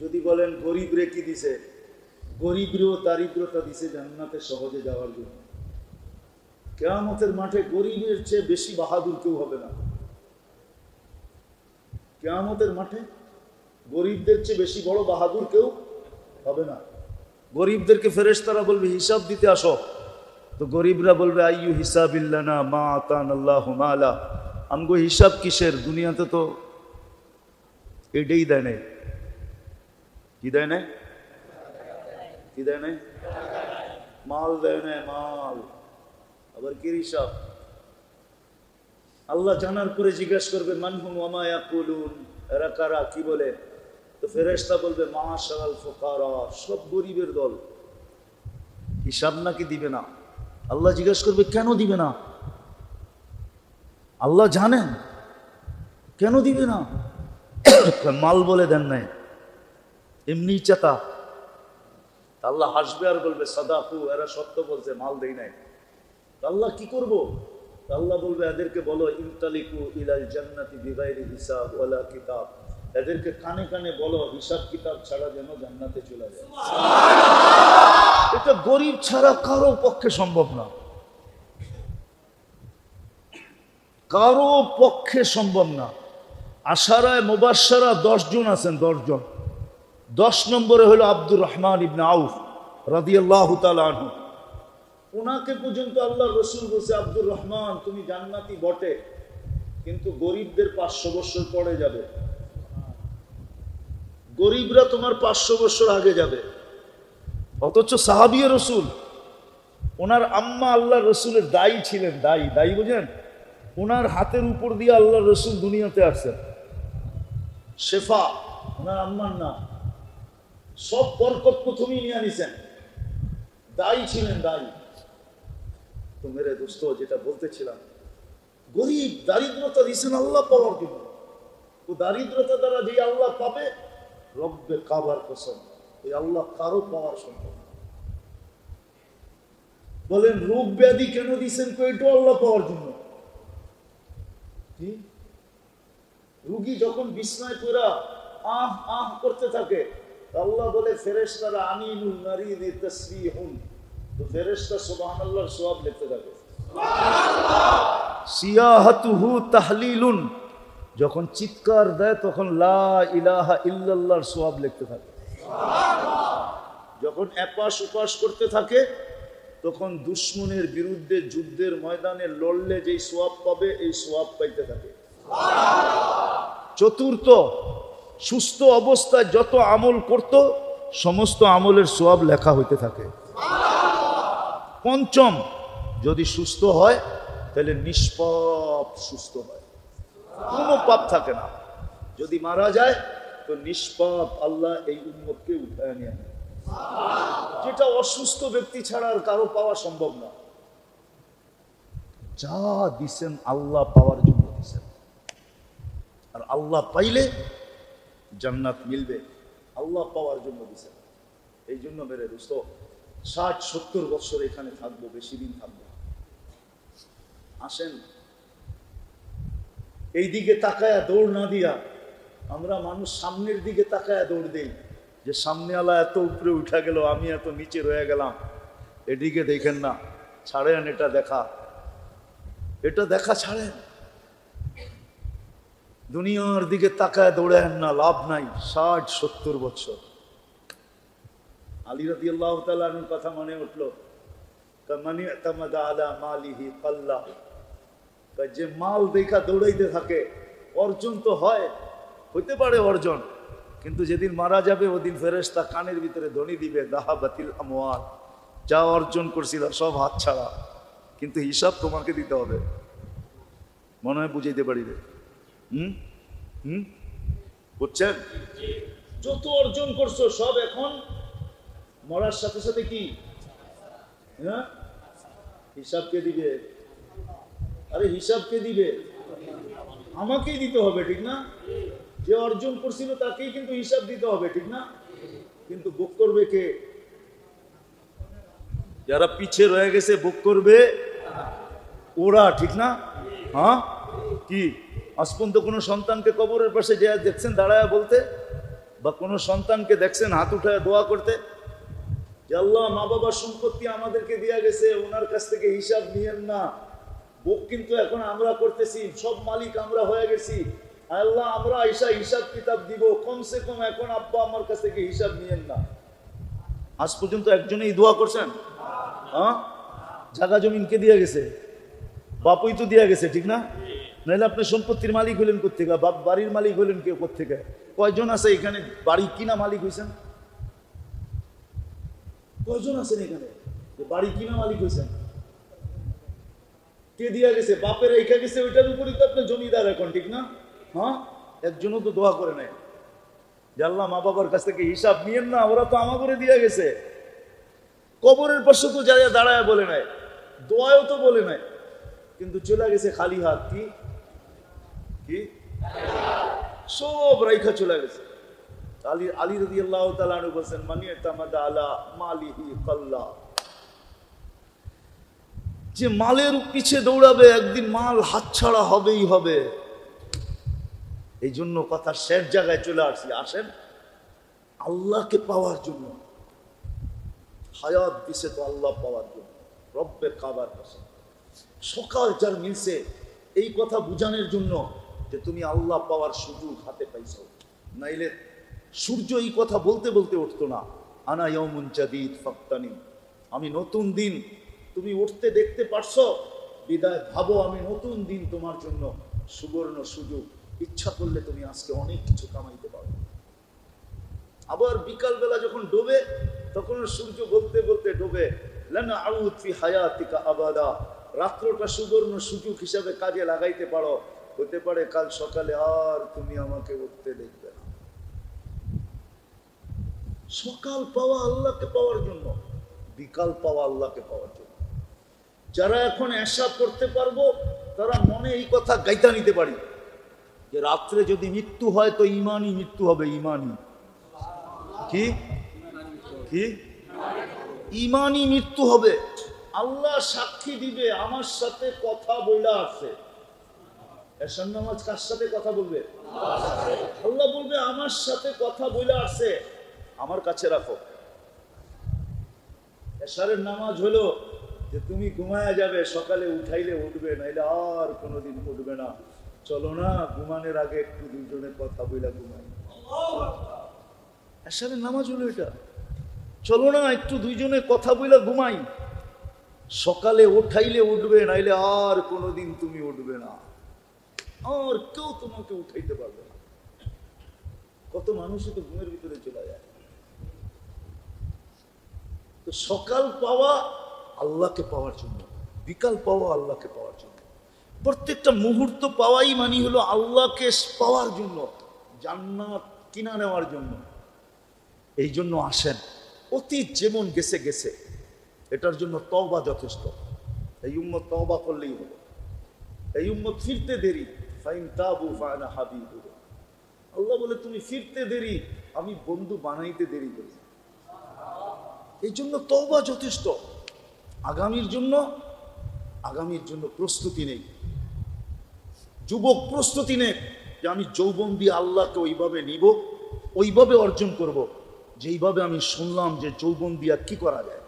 যদি বলেন গরিবরে কি দিছে, গরিবরেও দারিদ্রতা দিছে জান্নাতে সহজে যাওয়ার জন্য। কিয়ামতের মাঠে গরিবের চেয়ে বেশি বাহাদুর কেউ হবে না। কিয়ামতের মাঠে গরিবদের চেয়ে বেশি বড় বাহাদুর কেউ হবে না। গরিবদেরকে ফেরেশতারা বলবে হিসাব দিতে আসো, তো গরিবরা বলবে আইয়ু হিসাবিল্লানা মা আতান আল্লাহু মালা, আমগো হিসাব কিসের, দুনিয়াতে তো এটাই দেয় নাই। কি দেয় নাই? কি দেয় নাই? মাল দেয় নাই, মাল। আবার কি হিসাব? আল্লাহ জানার পরে জিজ্ঞাসা করবে মানহুম ওয়া মা ইয়াকুলুন, এরা কারা, কি বলে? তো ফেরেশতা বলবে মাশাআল ফুকারা, সব গরিবের দল। হিসাব নাকি দিবে না? আল্লাহ জিজ্ঞাসা করবে কেন দিবে না? আল্লাহ জানেন কেন দিবে না। মাল বলে দেন নাই, এমনি চাতা। আল্লাহ হাসবে আর বলবে সাদাকু, এরা সত্য বলছে, মাল দেই নাই। আল্লাহ কি করব? আল্লাহ বলবে এদেরকে বলো ইনতালিকু ইলাল জান্নাতি বিগাইরি হিসাব ওয়ালা কিতাব, এদেরকে কানে কানে বলো হিসাব কিতাব ছাড়া যেন জান্নাতে চলে যায়। এটা গরিব ছাড়া কারো পক্ষে সম্ভব না, কারো পক্ষে সম্ভব না। আশারায় মুবাশশারা 10 জন আছেন, 10 জন। 10 নম্বরে হলো আব্দুর রহমান ইবনে আউফ রাদিয়াল্লাহু তাআলা আনহু। ওনাকে পর্যন্ত আল্লাহর রাসূল বলছে আব্দুর রহমান তুমি জান্নাতি বটে, কিন্তু গরিবদের 500 বছর পরে যাবে, গরিবরা তোমার 500 বছর আগে যাবে। অথচ সাহাবী রাসূল, ওনার আম্মা আল্লাহর রাসূলের দায়ী ছিলেন, দায়ী বুঝেন? ওনার হাতের উপর দিয়ে আল্লাহর রাসূল দুনিয়াতে আসছেন। শেফা ওনার আম্মার নাম, সব বরকত প্রথমেই নিয়ে নিছেন, দায়ী ছিলেন, দায়ী। তো মেরে দোস্ত, যেটা বলতেছিলাম, গরিব দারিদ্রতা দিয়েছেন আল্লাহ পাওয়ার জন্য। ও দারিদ্রতা দ্বারা যে আল্লাহ পাবে, রব্বে কাবার কসম, ওই আল্লাহ কারো পাওয়ার সম্ভব। বলেন রোগ ব্যাধি কেন দিয়েছেন? এটাও আল্লাহ পাওয়ার জন্য। কি রোগী যখন বিছনায় পড়া আহ আহ করতে থাকে, আল্লাহ বলে ফেরেশতারা আনিনুল মারিদি তাসবিহুন, তো ফেরেশতা সুবহানাল্লাহর সওয়াব লিখতে থাকে। সিয়াহাতুহু তাহলিলুন, যখন চিৎকার দেয় তখন লা ইলাহা ইল্লাল্লাহর সওয়াব লিখতে থাকে। যখন এপাশ ওপাশ করতে থাকে তখন দুশমনের বিরুদ্ধে যুদ্ধের ময়দানে লড়লে যেই সওয়াব পাবে, এই সওয়াব পাইতে থাকে। চতুর্থ, সুস্থ অবস্থায় যত আমল করত সমস্ত আমলের সওয়াব লেখা হইতে থাকে। পঞ্চম, যদি সুস্থ হয় তাহলে নিষ্পাপ সুস্থ হয়, কোনো পাপ থাকে না। যদি মারা যায় তো নিষ্পাপ আল্লাহ এই উম্মতকে উঠায় নিয়ে আনে, যেটা অসুস্থ ব্যক্তি ছাড়া আর কারো পাওয়া সম্ভব না। যা দিছেন আল্লাহ পাওয়ার জন্য দিছেন, আর আল্লাহ পাইলে জান্নাত মিলবে, আল্লাহ পাওয়ার জন্য দিছেন। এই জন্য মেরে দোস্ত 60-70 বছর এখানে থাকবো, বেশি দিন থাকবো। আসেন এই দিকে তাকায়া দৌড় না দিয়া, আমরা মানুষ সামনের দিকে তাকায়া দৌড় দেই, যে সামনে আলা এত উপরে উঠা গেল, আমি এত নিচে রয়ে গেলাম। এদিকে দেখেন না, ছাড়েন, এটা দেখা ছাড়েন। দুনিয়ার দিকে তাকায় দৌড়েন না, লাভ নাই। 60-70 বছর। আলী রাদিয়াল্লাহু তাআলা আনহুর কথা মনে উঠলো, কামানি তামাদা আলা মালিহি কাল্লা, যে মাল দেখা দৌড়াইতে থাকে অর্জন তো হয়, হইতে পারে অর্জন, কিন্তু যেদিন মারা যাবে ওদিন ফেরেশতা কানের ভিতরে ধ্বনি দিবে যাহাবাতিল আমওয়াল, যা অর্জন করছিল সব হাত ছাড়া, কিন্তু হিসাব তোমাকে দিতে হবে। মনে হয় বুঝাইতে পারিবে? বুঝছেন? যত অর্জন করছো সব এখন মরার সাথে সাথে কি হিসাব কে দিবে? আরে হিসাব কে দিবে? আমাকেই দিতে হবে, ঠিক না? যে অর্জন করছিল তাকেই কিন্তু হিসাব দিতে হবে, ঠিক না? কিন্তু ভোগ করবে কে? যারা পিছে রয়ে গেছে ভোগ করবে ওরা, ঠিক না? হ্যাঁ, কি আজ পর্যন্ত কোনো সন্তানকে কবরের পাশে যে দেখছেন দাঁড়ায় বলতে বা কোনো সন্তানকে দেখছেন হাত উঠায় দোয়া করতে যে আল্লাহ মা বাবার সম্পত্তি আমাদেরকে দেয়া গেছে, ওনার কাছ থেকে হিসাব নিয়েন না, ভোগ কিন্তু এখন আমরা করতেছি, সব মালিক আমরা হয়ে গেছি, আল্লাহ আমরা আইসা হিসাব কিতাব দিব, কমসে কম এখন আব্বা আমার কাছ থেকে হিসাব নিয়েন না। আজ পর্যন্ত একজনেই দোয়া করছেন? হ্যাঁ, জায়গা জমিন কে দিয়ে গেছে? বাপুই তো দিয়া গেছে, ঠিক না? নাহলে আপনি সম্পত্তির মালিক হলেন কোথেকে, বাপ বাড়ির মালিক হলেন কেউ কোথেকে? কয়জন আছে এখানে বাড়ি কিনা মালিক হয়েছেন? কয়জন আছেন এখানে যে বাড়ি কিনা মালিক হয়েছেন? কে দিয়া গেছে? বাপের রেখা গেছে, ওইটার উপরই তো আপনি জমিদার এখন, ঠিক না? হ্যাঁ, একজনও তো দোয়া করে নাই যে আল্লাহ মা বাবার কাছ থেকে হিসাব নিয়েন না, ওরা তো আমা করে দিয়া গেছে। কবরের পাশে তো যারা দাঁড়ায় বলে নাই, দোয়াও তো বলে নাই, কিন্তু চলে গেছে খালি হাত। কি কি সব রাইখা চলে গেছে। আলী রাদিয়াল্লাহু তাআলা আনহু বলেন, মানি তামাদা আলা মালিহি কাল্লা, যে মালের পিছে দৌড়াবে একদিন মাল হাতছাড়া হবেই হবে। এই জন্য কথা শেষ জায়গায় চলে আসছি, আসেন আল্লাহকে পাওয়ার জন্য। হায়াত দিছে তো আল্লাহ পাওয়ার জন্য, রব্বে কাবার কাছে। সকাল যার মিলছে এই কথা বুঝানোর জন্য যে তুমি আল্লাহ পাওয়ার সুযোগ হাতে পাইছো, নাইলে সূর্য এই কথা বলতে বলতে উঠতো না। আনা ইয়াউমুন জাদীদ ফাক্তানি, আমি নতুন দিন, তুমি উঠতে দেখতে পারছো, বিদায় ভাবো আমি নতুন দিন তোমার জন্য সুবর্ণ সুযোগ, ইচ্ছা করলে তুমি আজকে অনেক কিছু কামাইতে পারো। আবার বিকাল বেলা যখন ডোবে তখন সূর্য বলতে বলতে ডোবে, লানা আউদ ফি হায়াতিকা আবাদা, রাত্রটা সুবর্ণ সুযোগ হিসাবে কাজে লাগাইতে পারো, হতে পারে কাল সকালে আর তুমি আমাকে উঠতে দেখবে না। সকাল পাওয়া আল্লাহকে পাওয়ার জন্য, বিকাল পাওয়া আল্লাহকে পাওয়ার জন্য। যারা এখন এশা করতে পারবো তারা মনে এই কথা গাইতা নিতে পারি যে রাত্রে যদি মৃত্যু হয় তো ইমানই মৃত্যু হবে। ইমানই কি কি ইমানই মৃত্যু হবে। আল্লাহ সাক্ষী দিবে আমার সাথে কথা বইলা আছে। এশার নামাজ কার সাথে কথা বলবে? আল্লাহ বলবে আমার সাথে কথা বইলা আছে, আমার কাছে রাখো। এশারের নামাজ হলো যে তুমি ঘুমায়া যাবে, সকালে উঠাইলে উঠবে, নাইলে আর কোনোদিন উঠবে না। চলো না ঘুমানোর আগে একটু দুজনে কথা বইলা ঘুমাই। এশারের নামাজ হলো এটা। চলো না একটু দুইজনে কথা বইলা ঘুমাই, সকালে উঠাইলে উঠবে, নাইলে আর কোনোদিন তুমি উঠবে না, আর কেউ তোমাকে উঠাইতে পারবে না। কত মানুষই তো ঘুমের ভিতরে চলে যায়। তো সকাল পাওয়া আল্লাহকে পাওয়ার জন্য, বিকাল পাওয়া আল্লাহকে পাওয়ার জন্য, প্রত্যেকটা মুহূর্ত পাওয়াই মানে হলো আল্লাহকে পাওয়ার জন্য, জান্নাত কিনা নেওয়ার জন্য। এই জন্য আসেন, অতীত যেমন গেছে গেছে, এটার জন্য তওবা যথেষ্ট। এই উম্মত তওবা করলেই হলো। এই উম্মত ফিরতে দেরি, ফাইন তাবু ফানা হাবিবু, আল্লাহ বলে তুমি ফিরতে দেরি, আমি বন্ধু বানাইতে দেরি করি। এই জন্য তওবা যথেষ্ট। আগামীর জন্য প্রস্তুতি নেই। যুবক প্রস্তুতি নেই যে আমি যৌবন দিয়ে আল্লাহকে ওইভাবে নিব, ওইভাবে অর্জন করব যেইভাবে আমি শুনলাম যে যৌবন দিয়া কি করা যায়।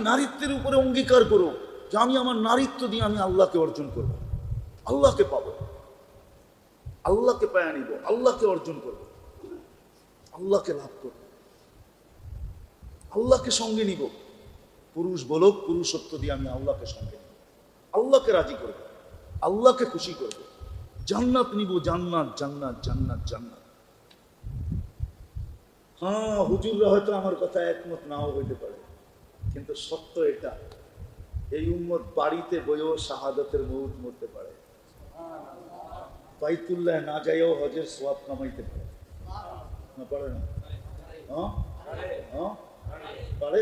নারীত্বের উপরে অঙ্গীকার করো যে আমি আমার নারীত্ব দিয়ে আমি আল্লাহকে অর্জন করব, আল্লাহকে পাবো, আল্লাহকে পায়া নিব, আল্লাহকে অর্জন করব, আল্লাহকে লাভ করব, আল্লাহকে সঙ্গে নিব। পুরুষ বলক পুরুষত্ব দিয়ে আমি আল্লাহকে সঙ্গে নিব, আল্লাহকে রাজি করব, আল্লাহকে খুশি করব, জান্নাত নিব, জান্নাত জান্নাত জান্নাত জান্নাত। হ্যাঁ, হুজুররা হয়তো আমার কথা একমত নাও হইতে পারে, কিন্তু সত্য এটা, এই উম্মত বাড়িতে বইও শাহাদাতের মউত মরতে পারে, বাইতুল্লাহ না যাইও হজের সওয়াব কামাইতে পারে না? পারে না? হ্যাঁ হ্যাঁ পারে।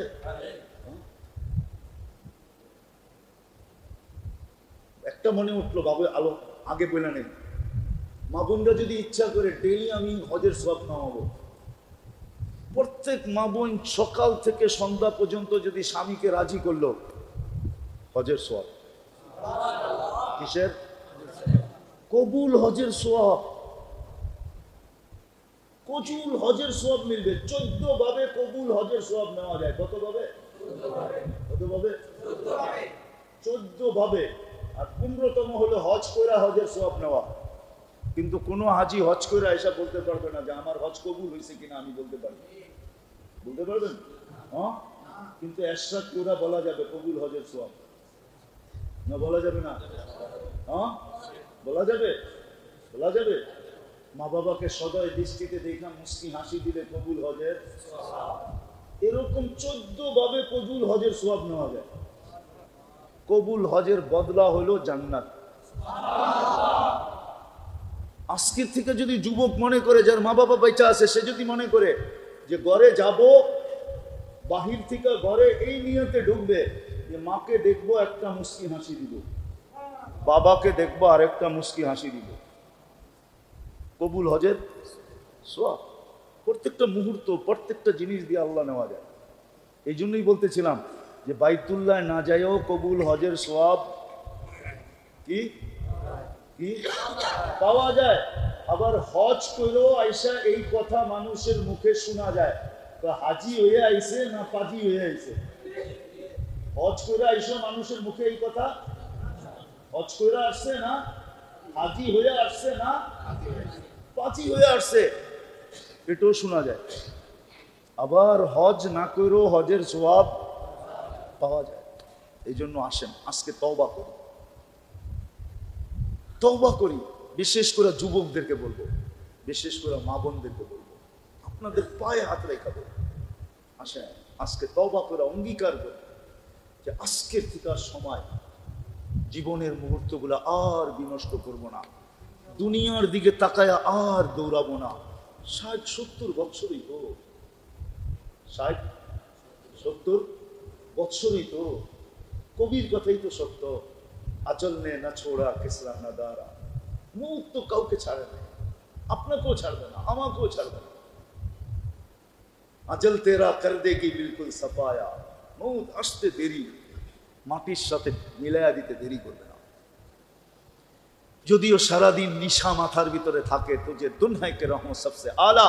একটা মনে উঠলো, বাবু আলো আগে বলে নেই, মা বোনরা যদি ইচ্ছা করে ডেইলি আমি হজের সওয়াব কামাবো, প্রত্যেক মা বোন সকাল থেকে সন্ধ্যা পর্যন্ত যদি স্বামীকে রাজি করলো, হজের সওয়াব। কিসের? কবুল হজের সওয়াব। কবুল হজের সওয়াব মিলবে। 14 ভাবে কবুল হজের সওয়াব নেওয়া যায়। কত ভাবে? কত ভাবে? 14 ভাবে। আর 15তম হলো হজ কইরা হজের সওয়াব নেওয়া। কিন্তু কোনো হাজি হজ কইরা এসে বলতে পারবে না যে আমার হজ কবুল হয়েছে কিনা আমি বলতে পারবো। বলতে পারবেন? হ্যাঁ, কিন্তু এরশাদ কইরা বলা যাবে কবুল হজের সওয়াব। না বলা যাবে না? হ্যাঁ, বলা যাবে, বলা যাবে। মা বাবাকে সদয় দৃষ্টিতে দেখা মুস্কি হাসি দিলে কবুল হজের। এরকম 14 ভাবে কবুল হজের সওয়াব নেওয়া যায়। কবুল হজের বদলা হলো জান্নাত। আজকের থেকে যদি যুবক মনে করে, যার মা বাবা বেঁচে আছে, সে যদি মনে করে যে ঘরে যাব, বাহির থেকে ঘরে এই নিয়তে ঢুকবে যে মাকে দেখবো একটা মুস্কি হাসি দিব, বাবাকে দেখবো আর একটা মুস্কি হাসি দিব, কবুল হজের সওয়াব। প্রত্যেকটা মুহূর্ত, প্রত্যেকটা জিনিস দিয়ে আল্লাহ নেওয়া যায়। এই জন্যই বলতেছিলাম যে বাইতুল্লাহ না যায়ও কবুল হজের সওয়াব কি কি পাওয়া যায়। আবার হজ করেও আইসা এই কথা মানুষের মুখে শোনা যায়, তো হাজি হয়ে আইছে না পাজি হয়ে আইছে। হজ করে আইসা মানুষের মুখে এই কথা, হজ করে আসছে না হাজি হয়ে আসছে না পাজি হয়ে আসছে, এটাও শোনা যায়। আবার হজ না করেও হজের সওয়াব পাওয়া যায়। এই জন্য আসেন আজকে তওবা করি, তওবা করি। বিশেষ করে যুবকদেরকে বলবো, বিশেষ করে মা বোনদেরকে বলবো, আপনাদের পায়ে হাত রেখা বলবো, আসেন আজকে তওবা করে অঙ্গীকার করি যে আজকের থেকে সময় জীবনের মুহূর্তগুলো আর বিনষ্ট করব না, দুনিয়ার দিকে তাকায়া আর দৌড়াবো না। 60-70 বছরই তো, 60-70 বছরই তো। কবির কথাই তো সত্য, আচল নে না ছোড়া কিসরা না দাঁড়া। মুখ তো কাউকে ছাড়ে না, আপনাকেও ছাড়বে না, আমাকেও ছাড়বে না। আজল তেরা কর দেগি বিলকুল সাফায়া। মৌত আসতে দেরি, মাটির সাথে মিলাইয়া দিতে দেরি করবে না। যদিও সারাদিন নিশা মাথার ভিতরে থাকে, তুঝে দুনহাই কে রহমত সবসে আলা,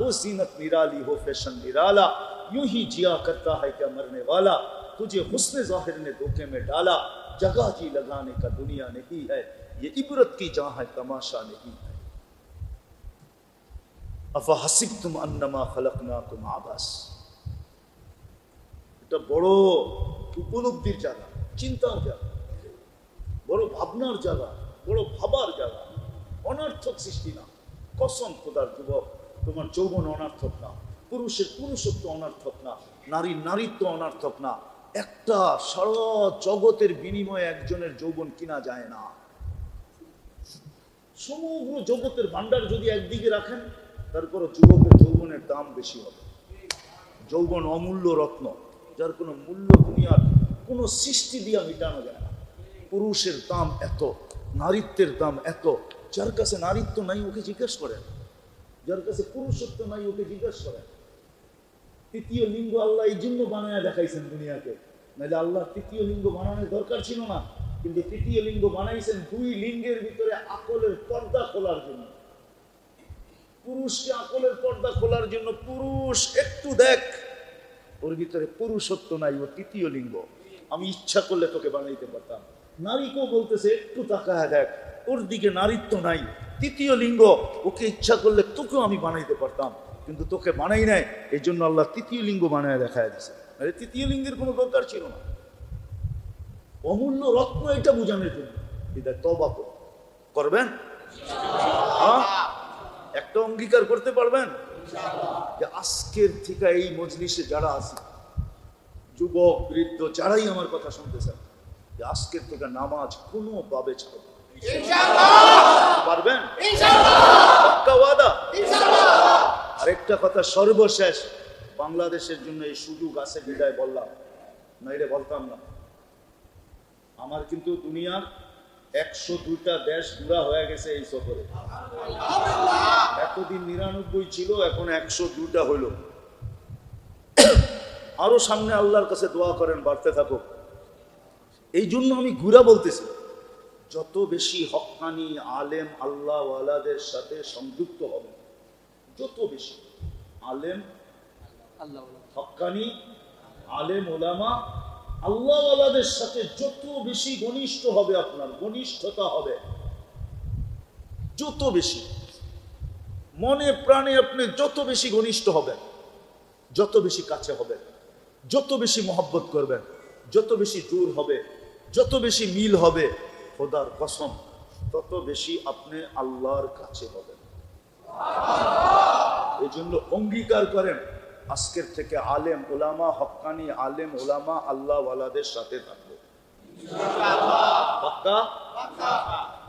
ও জিনত নিরালি हो फैशन निराला, यूं ही जिया करता है क्या मरने वाला, तुझे हुस्न जाहिर ने धोखे में डाला, जगह जी लगाने का दुनिया नहीं है, ये इबरत की जहां है तमाशा नहीं है। अफा हसिबतुम अन्नमा खलकनाकुम आबास। এটা বড় উপলব্ধির জায়গা, চিন্তার জায়গা, বড় ভাবনার জায়গা, বড় ভাবার জায়গা। অনর্থক সৃষ্টি না। কসম খোদার যুবক, তোমার যৌবন অনর্থক না, পুরুষের পুরুষত্ব অনর্থক না, নারীর নারীত্ব অনর্থক না। একটা সারা জগতের বিনিময়ে একজনের যৌবন কিনা যায় না। সমগ্র জগতের ভান্ডার যদি একদিকে রাখেন, তারপর যুবকের যৌবনের দাম বেশি হবে। যৌবন অমূল্য রত্ন, যার কোনো মূল্য দুনিয়ার কোনো সৃষ্টি দিয়া মিটানো যায় না। পুরুষের দাম এত, নারীত্বের দাম এত। যার কাছে নারীত্ব নাই ওকে জিজ্ঞেস করেন, যার কাছে পুরুষত্ব নাই ওকে জিজ্ঞেস করেন। তৃতীয় লিঙ্গ আল্লাহ এই জন্য বানায় দেখাইছেন দুনিয়াকে, নাহলে আল্লাহ তৃতীয় লিঙ্গ বানানোর দরকার ছিল না। কিন্তু তৃতীয় লিঙ্গ বানাইছেন দুই লিঙ্গের ভিতরে আকলের পর্দা খোলার জন্য। পুরুষকে আকলের পর্দা খোলার জন্য। পুরুষ একটু দেখ, ওর ভিতরে পুরুষত্ব নাই, ও তৃতীয় লিঙ্গ, আমি ইচ্ছা করলে তোকে বানাইতে পারতাম। নারীকেও বলতেছে একটু তাকায় দেখ, ওর দিকে নারীত্ব নাই, তৃতীয় লিঙ্গ, ওকে ইচ্ছা করলে তোকেও আমি বানাইতে পারতাম, কিন্তু তোকে বানাই নাই। এই জন্য আল্লাহ তৃতীয় লিঙ্গ বানায় দেখায় দিছে। আরে তৃতীয় লিঙ্গের কোনো দরকার ছিল না। অমূল্য রত্ন এটা বোঝানোর জন্য। এটা তওবা করবেন, একটা অঙ্গীকার করতে পারবেন যে আজকের থেকে এই মজলিসে যারা আছে, যুবক বৃদ্ধ যারাই আমার কথা শুনতেছেন, যে আজকের থেকে নামাজ কোনো ভাবে ছাড়বেন। পারবেন? পাক্কা ওয়াদা। আরেকটা কথা সর্বশেষ, বাংলাদেশের জন্য এই সুযোগ আছে বিদায় বললাম, নাইলে বলতাম না। আমার কিন্তু দুনিয়ার 102টা দেশ ঘোরা হয়ে গেছে এই সফরে। এতদিন 99 ছিল, এখন 102টা হইল। আরো সামনে আল্লাহর কাছে দোয়া করেন বাড়তে থাকুক। এই জন্য আমি ঘুরা বলতেছি, যত বেশি হক্কানি আলেম আল্লাহওয়ালাদের সাথে সংযুক্ত হবে, যত বেশি আলেম হক্কানি, আলেম ওলামা আল্লাহওয়ালাদের সাথে যত বেশি ঘনিষ্ঠ হবে, আপনার ঘনিষ্ঠতা হবে যত বেশি, মনে প্রাণে আপনি যত বেশি ঘনিষ্ঠ হবেন, যত বেশি কাছে হবেন, যত বেশি মহব্বত করবেন, যত বেশি দূর হবে, যত বেশি মিল হবে, খোদার কসম তত বেশি আপনি আল্লাহর কাছে হবেন। এই জন্য অঙ্গীকার করেন আজকের থেকে আলেম ওলামা হক্কানি, আলেম ওলামা আল্লাহওয়ালাদের সাথে থাকবো। পাক্কা?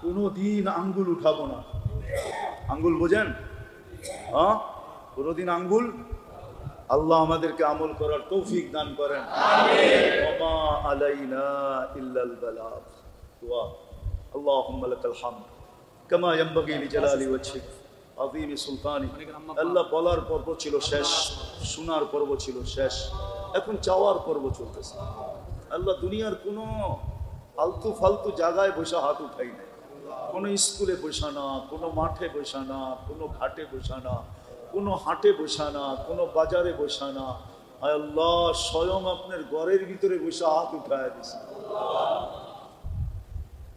কোনোদিন আঙ্গুল উঠাবো না। আঙ্গুল বোঝেন? হ্যাঁ, কোনোদিন আঙ্গুল। আল্লাহ আমাদেরকে আমল করার তৌফিক দান করেন। ওমা আলাইনা ইল্লাল বালাগ। দোয়া। আল্লাহুম্মা লাকাল হামদ কামা ইয়ানবাগি লিজালালি ওয়াজহিক আযীমি সুলতানি। আল্লাহ বলার পর্ব ছিল শেষ, শোনার পর্ব ছিল শেষ, এখন চাওয়ার পর্ব চলতেছে। আল্লাহ দুনিয়ার কোনো আলতু ফালতু জায়গায় বসে হাত উঠাই নাই, কোনো স্কুলে বসা না, কোনো মাঠে বসা না, কোনো ঘাটে বসা না, কোনো হাটে বসা না, কোনো বাজারে বসা না। আল্লাহ স্বয়ং আপনার ঘরের ভিতরে বসে হাত উঠায় দিছে।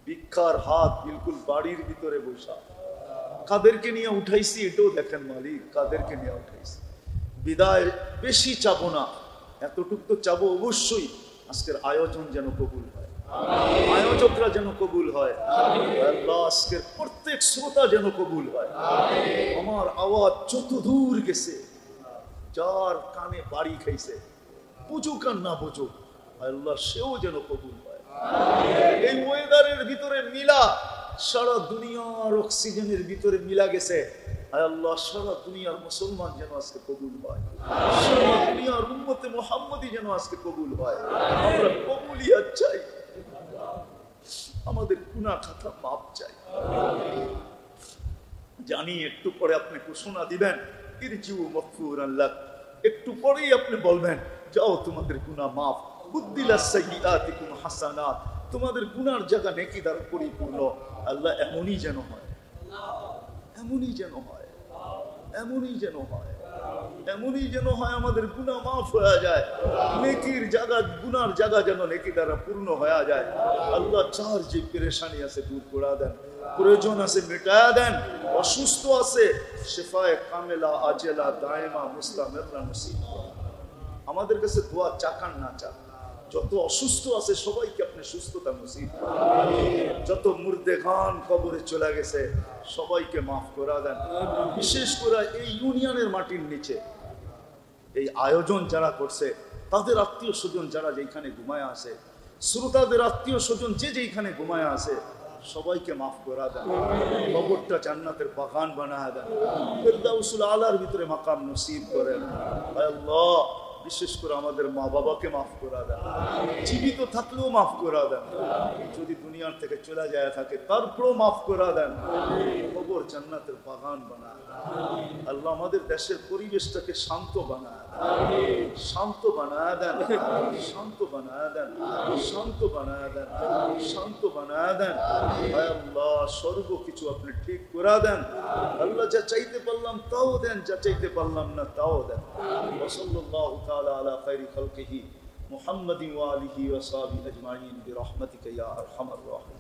ভিক্ষার হাত বিলকুল বাড়ির ভিতরে বসা। কাদেরকে নিয়ে উঠাইছি এটাও দেখেন মালিক, কাদেরকে নিয়ে উঠাইছি। বিদায় বেশি চাবো না, এতটুক তো চাবো অবশ্যই, আজকের আয়োজন যেন কবুল হয়, আয়োজকরা যেন কবুল হয়, আল্লাহ আজকের প্রত্যেক শ্রোতা যেন কবুল হয়। আমার আওয়াজ যত দূর গেছে, যার কানে বাড়ি খাইছে, বুঝুক আর না বুঝুক, আল্লাহ সেও যেন কবুল হয়। এই ওয়েদারের ভিতরে মিলা, সারা দুনিয়ার অক্সিজেনের ভিতরে মিলা গেছে। আল্লাহ সারা দুনিয়ার মুসলমান যেন আজকে কবুল হয়, সারা দুনিয়ার উম্মতে মুহাম্মদী যেন আজকে কবুল হয়। আমরা কবুলিয়াত চাই, আমাদের গুনাহ খাতা মাপ চাই। জানি একটু পরে আপনি ঘোষণা দিবেন ইরজিউ মাগফুরান লাক, একটু পরেই আপনি বলবেন যাও তোমাদের গুনাহ মাফ। বুদ্দিলাস সাইয়্যাতিকুম হাসানাত, তোমাদের গুনার জায়গা নেকি দ্বারা পরিপূর্ণ। আল্লাহ এমনই যেন হয়, এমনই যেন হয়, এমনই যেন হয়, এমনই যেন হয়। আমাদের গুনাহ মাফ হয়ে যায়, নেকির জায়গা গুনার জায়গা যেন নেকি দ্বারা পূর্ণ হয়ে যায়। আল্লাহ চার যে পেরেশানি আছে দূর করে দেন, প্রয়োজন আছে মেটায়া দেন, অসুস্থ আছে শিফায়ে কামেলা আজেলা দায়েমা মুস্তামিররা নসিব। আমাদের কাছে দোয়া চাকান না চাক, যত অসুস্থ আছে সবাইকে আপনি সুস্থতা নসিব করেন। যত মুর্দেগান কবরে চলে গেছে সবাইকে মাফ করে দেন। বিশেষ করে এই ইউনিয়নের মাটির নিচে এই আয়োজন যারা করছে, তাদের আত্মীয় স্বজন যারা যেখানে ঘুমায় আছে, শ্রোতাদের আত্মীয় স্বজন যে যেখানে ঘুমায় আছে, সবাইকে মাফ করে দেন। কবরটা জান্নাতের বাগান বানায় দেন, ফিরদাউসুল আলার ভিতরে মাকাম নসিব করেন। আল্লাহ বিশেষ করে আমাদের মা বাবাকে মাফ করে দেন, জীবিত থাকলেও মাফ করে দেন, যদি দুনিয়ার থেকে চলে যায় থাকে তারপরেও মাফ করে দেন। কবর জান্নাতের বাগান বানায় দেন। আল্লাহ আমাদের দেশের পরিবেশটাকে শান্ত বানায় দেন, শান্ত বানায় দেন, শান্ত বানায় দেন, শান্ত বানায় দেন, শান্ত বানায় দেন। হায় আল্লাহ সর্বকিছু আপনি ঠিক করে দেন। আল্লাহ যা চাইতে পারলাম তাও দেন, যা চাইতে পারলাম না তাও দেন। সাল্লাল্লাহু তাআলা আলা খায়রি খালকিহি মুহাম্মাদিন ওয়া আলিহি ওয়া সাহবিহি আজমাইন বিরহমাতিকা ইয়া আরহামার রাহিমিন।